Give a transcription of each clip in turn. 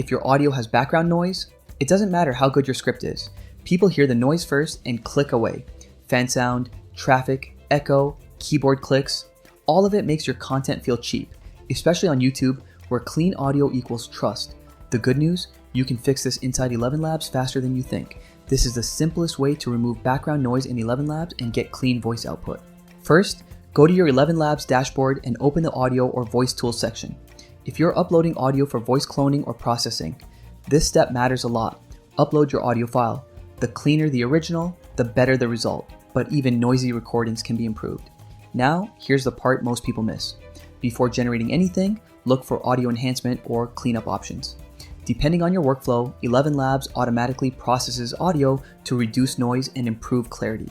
If your audio has background noise, it doesn't matter how good your script is. People hear the noise first and click away. Fan sound, traffic, echo, keyboard clicks, all of it makes your content feel cheap, especially on YouTube where clean audio equals trust. The good news, you can fix this inside ElevenLabs faster than you think. This is the simplest way to remove background noise in ElevenLabs and get clean voice output. First, go to your ElevenLabs dashboard and open the audio or voice tools section. If you're uploading audio for voice cloning or processing, this step matters a lot. Upload your audio file. The cleaner the original, the better the result, but even noisy recordings can be improved. Now, here's the part most people miss. Before generating anything, look for audio enhancement or cleanup options. Depending on your workflow, ElevenLabs automatically processes audio to reduce noise and improve clarity.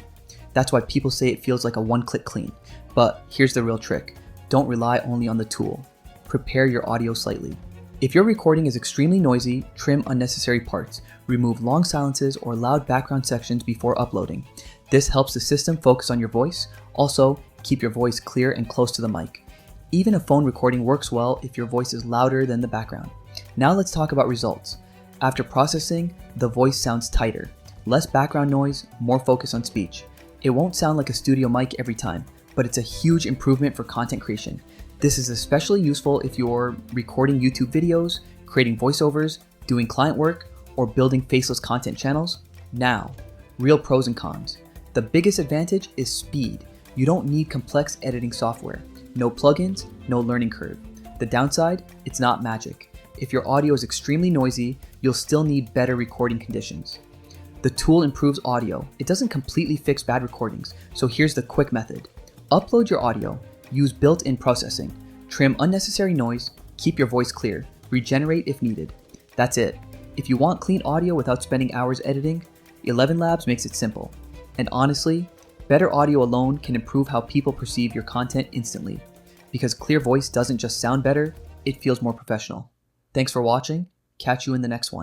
That's why people say it feels like a one-click clean. But here's the real trick. Don't rely only on the tool. Prepare your audio slightly. If your recording is extremely noisy, trim unnecessary parts. Remove long silences or loud background sections before uploading. This helps the system focus on your voice. Also, keep your voice clear and close to the mic. Even a phone recording works well if your voice is louder than the background. Now let's talk about results. After processing, the voice sounds tighter. Less background noise, more focus on speech. It won't sound like a studio mic every time, but it's a huge improvement for content creation. This is especially useful if you're recording YouTube videos, creating voiceovers, doing client work, or building faceless content channels. Now, real pros and cons. The biggest advantage is speed. You don't need complex editing software. No plugins, no learning curve. The downside, it's not magic. If your audio is extremely noisy, you'll still need better recording conditions. The tool improves audio. It doesn't completely fix bad recordings, so here's the quick method. Upload your audio, use built-in processing, trim unnecessary noise, keep your voice clear, regenerate if needed. That's it. If you want clean audio without spending hours editing, ElevenLabs makes it simple. And honestly, better audio alone can improve how people perceive your content instantly. Because clear voice doesn't just sound better, it feels more professional. Thanks for watching. Catch you in the next one.